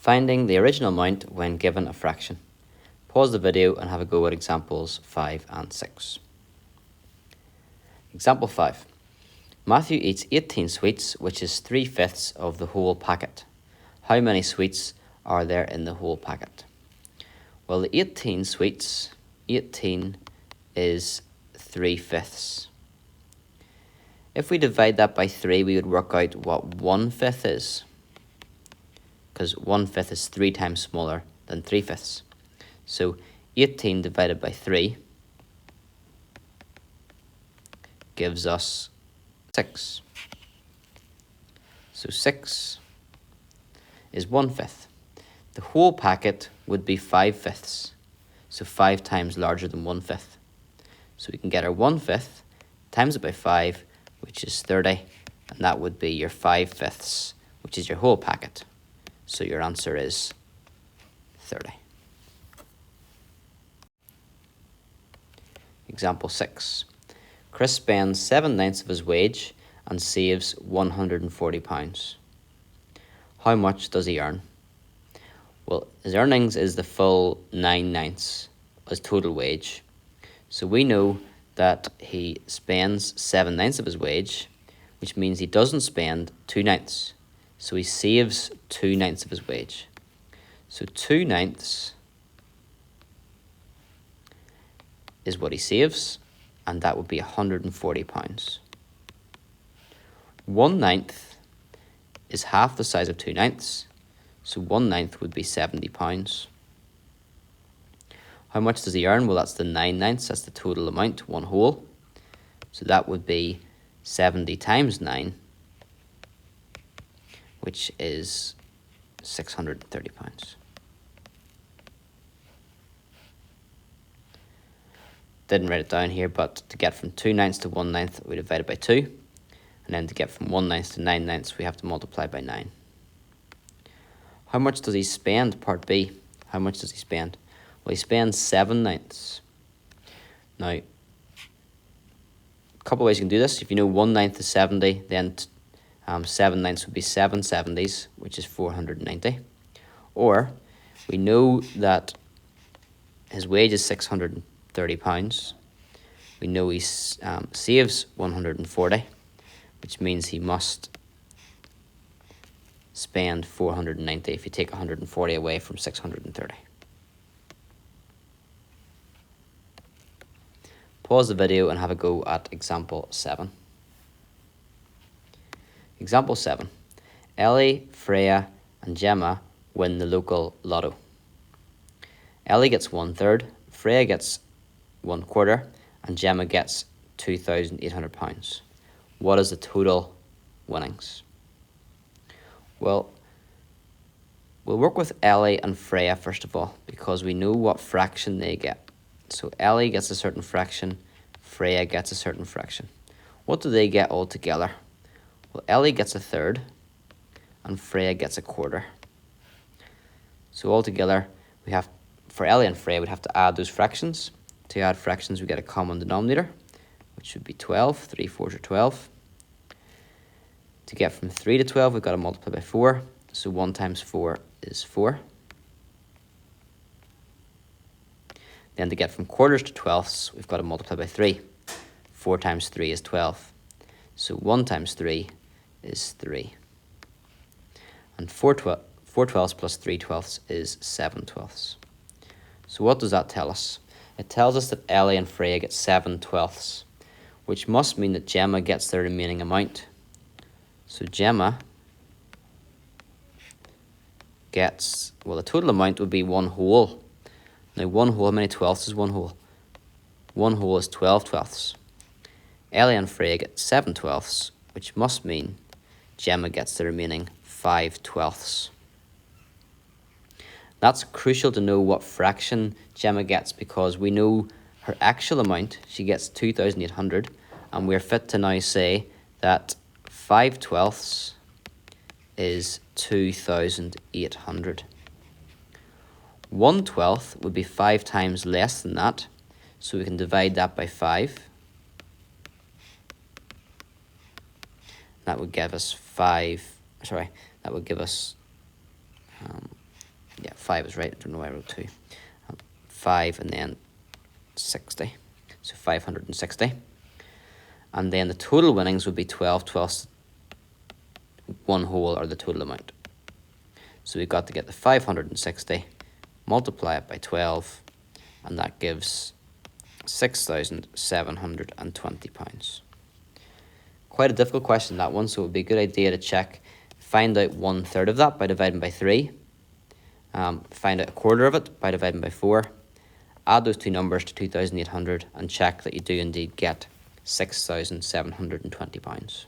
Finding the original amount when given a fraction. Pause the video and have a go at examples 5 and 6. Example 5. Matthew eats 18 sweets, which is 3/5 of the whole packet. How many sweets are there in the whole packet? Well, the 18 sweets, 18 is 3/5. If we divide that by 3, we would work out what 1/5 is, because 1/5 is 3 times smaller than 3/5. So 18 divided by 3 gives us 6. So 6 is 1/5. The whole packet would be 5/5. So 5 times larger than 1/5. So we can get our 1/5, times it by 5, which is 30, and that would be your 5/5, which is your whole packet. So your answer is 30. Example 6. Chris spends 7/9 of his wage and saves £140. How much does he earn? Well, his earnings is the full 9/9 as total wage. So we know that he spends 7/9 of his wage, which means he doesn't spend 2/9. So he saves 2/9 of his wage. So 2/9 is what he saves, and that would be £140. 1/9 is half the size of 2/9, so 1/9 would be £70. How much does he earn? Well, that's the 9/9, that's the total amount, one whole. So that would be 70 times 9, which is £630. Didn't write it down here, but to get from 2/9 to 1/9, we divide it by 2. And then to get from 1/9 to 9/9, we have to multiply by 9. How much does he spend? Part B. How much does he spend? Well, he spends 7/9. Now, a couple of ways you can do this. If you know 1/9 is 70, then 7/9 would be 7 70s, which is 490. Or we know that his wage is £630. We know he saves 140, which means he must spend 490 if you take 140 away from 630. Pause the video and have a go at example 7. Example 7. Ellie, Freya and Gemma win the local lotto. Ellie gets 1/3, Freya gets 1/4, and Gemma gets £2,800. What is the total winnings? Well, we'll work with Ellie and Freya first of all, because we know what fraction they get. So Ellie gets a certain fraction, Freya gets a certain fraction. What do they get all together? Well, Ellie gets 1/3, and Freya gets 1/4. So altogether, we have, for Ellie and Freya, we'd have to add those fractions. To add fractions, we get a common denominator, which would be 12. 3 4s are 12. To get from 3 to 12, we've got to multiply by 4. So 1 times 4 is 4. Then to get from quarters to twelfths, we've got to multiply by 3. 4 times 3 is 12. So 1 times 3 is 3. And 4 twelfths plus 3 twelfths is 7 twelfths. So what does that tell us? It tells us that Ellie and Freya get 7 twelfths, which must mean that Gemma gets the remaining amount. So Gemma gets, well, the total amount would be 1 whole. Now 1 whole, how many twelfths is 1 whole? 1 whole is 12 twelfths. Ellie and Freya get 7 twelfths, which must mean Gemma gets the remaining 5 twelfths. That's crucial to know what fraction Gemma gets, because we know her actual amount. She gets 2,800, and we're fit to now say that 5 twelfths is 2,800. 1 twelfth would be 5 times less than that, so we can divide that by 5. That would give us Yeah, 5 is right. I don't know why I wrote 2. 5 and then 60. So 560. And then the total winnings would be 12. 12 one whole, or the total amount. So we've got to get the 560, multiply it by 12, and that gives £6,720. Quite a difficult question, that one, so it would be a good idea to check. Find out 1/3 of that by dividing by 3. Find out 1/4 of it by dividing by 4. Add those two numbers to 2,800 and check that you do indeed get £6,720.